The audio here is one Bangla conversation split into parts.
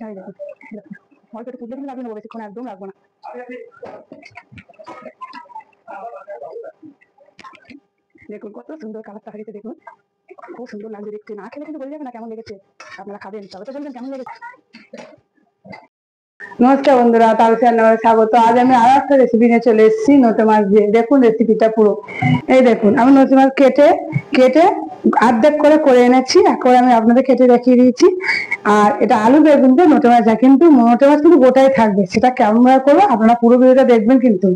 এই দেখুন, অল্প একটু ফুটলে কিন্তু লাগবে না, বেশিক্ষণ একদম লাগবে না। দেখুন কত সুন্দর কালারটা হয়েছে, দেখুন খুব সুন্দর লাগছে দেখতে। না খেলে কিন্তু বলে যাবে না কেমন লেগেছে। আপনারা খাবেন তবে তো বলবেন কেমন লেগেছে। নমস্কার বন্ধুরা, তালসি রান্নাঘরে স্বাগত। আজ আমি আর একটা রেসিপি নিয়ে চলে এসেছি নোটে মাছ দিয়ে। দেখুন রেসিপিটা পুরো, এই দেখুন আমি নোটে মাছ কেটে কেটে অর্ধেক করে এনেছি। এখন আমি আপনাদের কেটে দেখিয়ে দিয়েছি। আর এটা আলু বেগুন দিয়ে নোটে মাছ যায়, কিন্তু নোটে মাছ কিন্তু গোটাই থাকবে। সেটা কেমন ভাবে করবো আপনারা পুরো ভিডিওটা দেখবেন কিন্তু।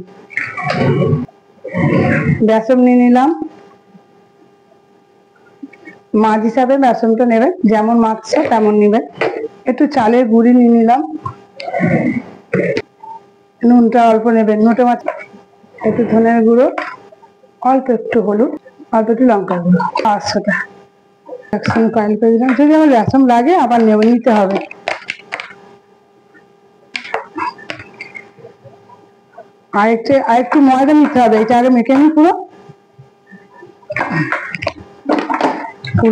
বেসন নিয়ে নিলাম, মাছ হিসাবে বেসনটা নেবেন, যেমন মাছটা তেমন নেবেন। একটু চালের গুঁড়ি নিয়ে নিলাম, নুনটা অল্প নেবেন নোটে মাছ, একটু ধনের গুঁড়ো, অল্প একটু হলুদ, অল্প একটু লঙ্কার গুঁড়ো, 500টা একসঙ্গে পাইল করে দিলাম। যদি আমার রেশন লাগে আবার নিতে হবে। আরেকটু ময়দা নিতে হবে, এটা আগে মেখে নিই পুরো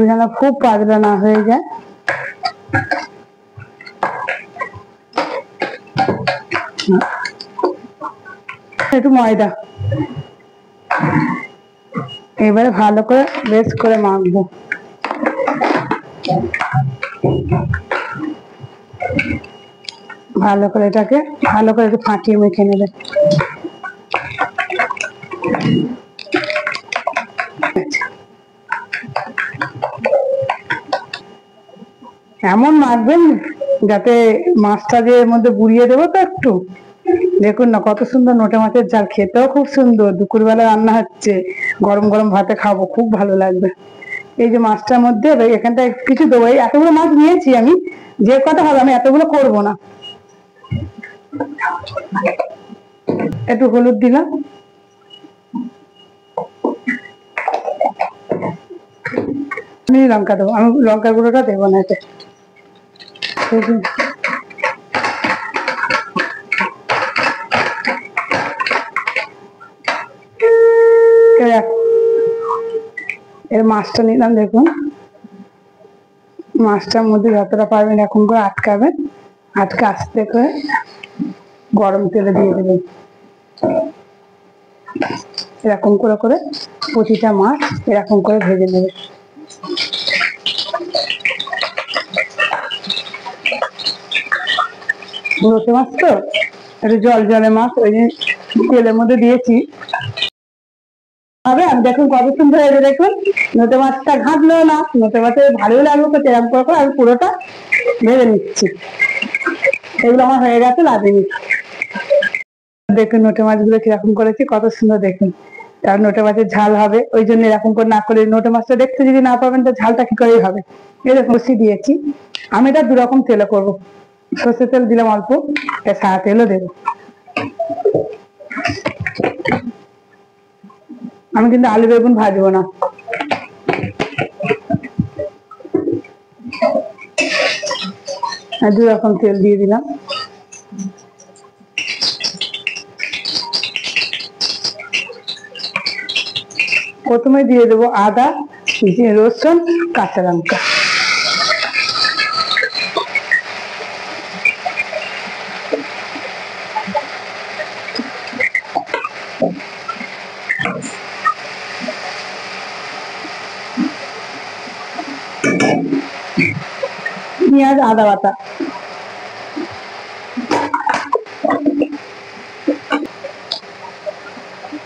যেন খুব পাতলা না হয়ে যায়। একটু ময়দা, এবারে ভালো করে বেশ করে মাখবো। ভালো করে এটাকে ভালো করে একটু ফাটিয়ে মেখে নেবে। এমন মাখবেন যাতে মাছটা যে এর মধ্যে বুড়িয়ে দেবো তো একটু। দেখুন না কত সুন্দর নোটে মাছের ঝাল, খেতেও খুব সুন্দর। দুপুরবেলা রান্না হচ্ছে, গরম গরম ভাতে খাবো, খুব ভালো লাগবে। এই যে মাছটার মধ্যে এখানটা কিছু দেবো, এই এতগুলো মাছ নিয়েছি আমি, যে কথা হবে আমি এতগুলো করব না। একটু হলুদ দিলাম, লঙ্কা দেবো, আমি লঙ্কার গুঁড়োটা দেবো না এতে। এর মাছটা নিলাম, দেখুন মাছটার মধ্যে যতটা পারবেন এরকম করে আটকাবেন, আটকে আস্তে করে গরম তেলে দিয়ে দেবেন। এরকম করে করে প্রতিটা মাছ এরকম করে ভেজে নেবে। লোটে মাছ তো একটু জল জলে মাছ, ওই যে তেলের মধ্যে দিয়েছি হবে। আমি দেখুন কত সুন্দর হয়েছে, দেখুন নোটে মাছটা ঘাঁটলো না, নোটে মাছের ভালোই লাগবে তো। এরকম করে আমি পুরোটা ভেজে নিচ্ছি। এগুলো আমার হয়ে গেছে, লাগিয়ে নিচ্ছি। দেখুন নোটে মাছগুলো কিরকম করেছি, কত সুন্দর দেখুন। তার নোটে মাছের ঝাল হবে, ওই জন্য এরকম করে না করে নোটে মাছটা দেখতে যদি না পাবেন তো ঝালটা কি করেই হবে। এরকম কষি দিয়েছি। আমি এটা দুরকম তেলে করবো, সর্ষের তেল দিলাম অল্প, সাদা তেলও দেবো। আমি কিন্তু আলু বেগুন ভাজবো না। দু রকম তেল দিয়ে দিলাম। প্রথমে দিয়ে দেবো আদা, রসুন, কাঁচা লঙ্কা। পেঁয়াজ, আদা বাটা,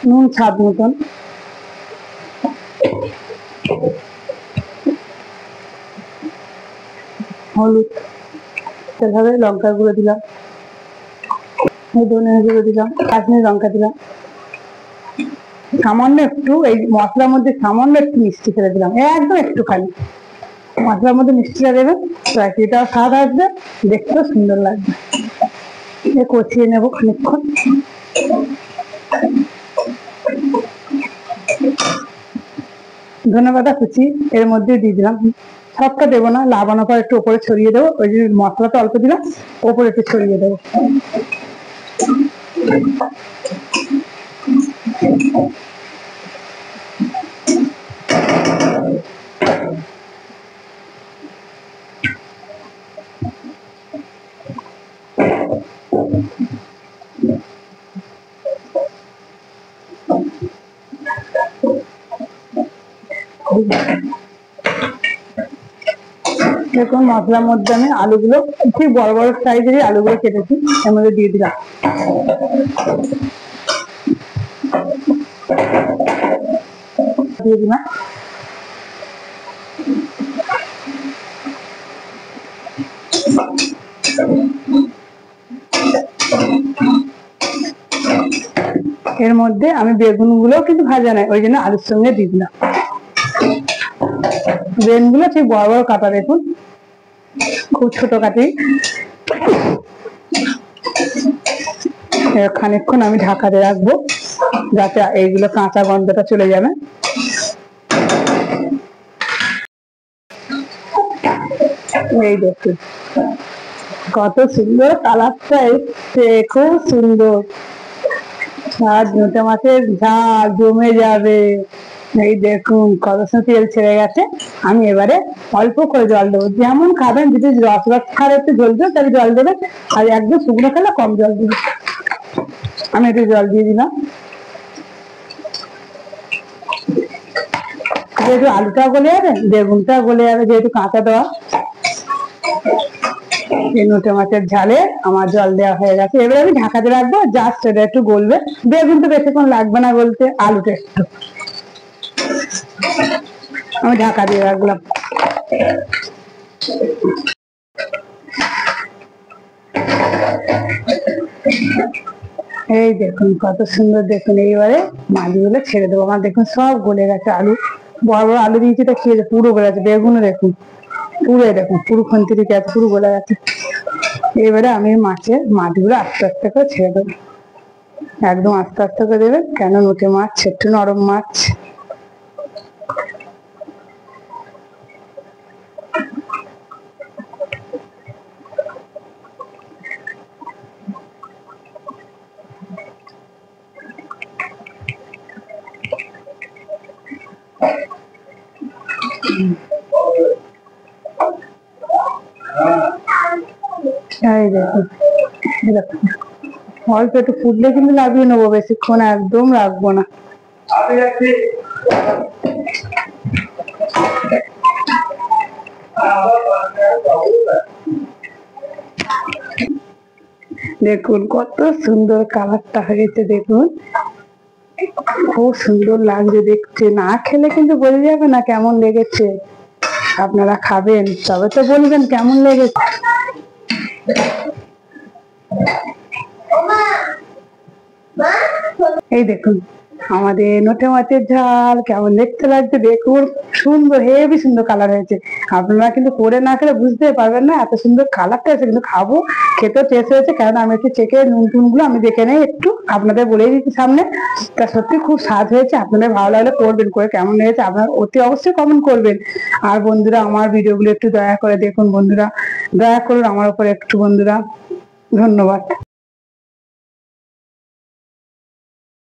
নুন স্বাদ মতন, হলুদ, সেভাবে লঙ্কার গুঁড়ো দিলাম, ধনের গুঁড়ো দিলাম, কাশ্মীরি লঙ্কা দিলাম, সামান্য একটু এই মশলার মধ্যে সামান্য একটু মিষ্টি ফেলে দিলাম, একদম একটুখানি। মশলার মধ্যে মিষ্টিটা দেবেন, এটাও স্বাদ আসবে, দেখতেও সুন্দর লাগবে। কষিয়ে নেবো খানিকক্ষণ। ধনেপাতা কুচি এর মধ্যে দিয়ে দিলাম, সবটা দেবো না, লাগানোর পর একটু ওপরে ছড়িয়ে দেবো। ওই যে মশলাটা অল্প দিলাম, ওপরে একটু ছড়িয়ে দেবো। দেখুন মশলার মধ্যে আমি আলুগুলো ঠিক বড় বড় সাইজেরই আলুগুলো কেটেছি এর মধ্যে দিয়ে দিলাম। দিয়ে দিলাম এর মধ্যে আমি বেগুন গুলো কিন্তু ভাজা নাই, ওই জন্য আলুর সঙ্গে দিয়ে দিলাম। বেগুন গুলো ঠিক বড় বড় কাটা, দেখুন খুব ছোট কাটি। খানিকক্ষণ আমি ঢাকাতে রাখবো যাতে এইগুলো কাঁচা গন্ধটা চলে যাবে। এই দেখুন কত সুন্দর কালারটা এসছে, খুব সুন্দর। আর নোটে মাছের ঝাল জমে যাবে। এই দেখুন কত সুন্দর তেল ছেড়ে গেছে। আমি এবারে অল্প করে জল দেবো, যেমন খাবেন, যদি রস রস খাওয়ার একটু জল দেবে তাহলে জল দেবে, আর একদম শুকনো খেলে কম জল দেবে। আমি একটু জল দিয়ে দিলাম, যেহেতু আলুটা গলে যাবে, বেগুনটা গলে যাবে, যেহেতু কাঁচা দেওয়া। এই নোটে মাছের ঝালে আমার জল দেওয়া হয়ে গেছে। এবারে আমি ঢাকাতে রাখবো, জাস্ট এটা একটু গলবে। বেগুন তো বেশিক্ষণ লাগবে না বলতে, আলুটা একটু। আমি ঢাকা দিয়ে রাখলাম। এই দেখুন কত সুন্দর, দেখুন এইবারে মাছগুলো ছেড়ে দেবো। আমার দেখুন সব গলে গেছে, আলু বড় বড় আলু দিয়েছি, তা খেয়ে পুরো গলে গেছে। বেগুনও দেখুন পুরো, দেখুন পুরো খন্তি দিকে আছে, পুরো গলে গেছে। এবারে আমি মাছগুলো আস্তে আস্তে করে ছেড়ে দেবো, একদম আস্তে আস্তে করে দেবেন, কেন নোটে মাছ একটু নরম মাছ। এই দেখুন অল্প একটু ফুটলে কিন্তু লাগিয়ে নেবো, বেশিক্ষণ একদম রাখবো না। দেখুন কত সুন্দর কালারটা হয়েছে, দেখুন খুব সুন্দর লাগছে দেখতে। না খেলে কিন্তু বোঝা যাবে না কেমন লেগেছে। আপনারা খাবেন তবে তো বলবেন কেমন লেগেছে। এই দেখুন আমাদের নোটে মাছের ঝাল কেমন দেখতে লাগছে, দেখুন সুন্দর, হেবি সুন্দর কালার হয়েছে। আপনারা কিন্তু করে না খেলে বুঝতে পারবেন না এত সুন্দর কালারটা আছে। কিন্তু খাবো, খেতে টেস্ট হয়েছে, কারণ আমি একটু চেকে নুন টুন গুলো আমি দেখে নেই একটু, আপনাদের বলেই দিচ্ছি সামনে। তা সত্যি খুব স্বাদ হয়েছে। আপনাদের ভালো লাগলে করবেন, করে কেমন লেগেছে আপনার অতি অবশ্যই কমেন্ট করবেন। আর বন্ধুরা আমার ভিডিও গুলো একটু দয়া করে দেখুন, বন্ধুরা দয়া করুন আমার উপর একটু, বন্ধুরা ধন্যবাদ।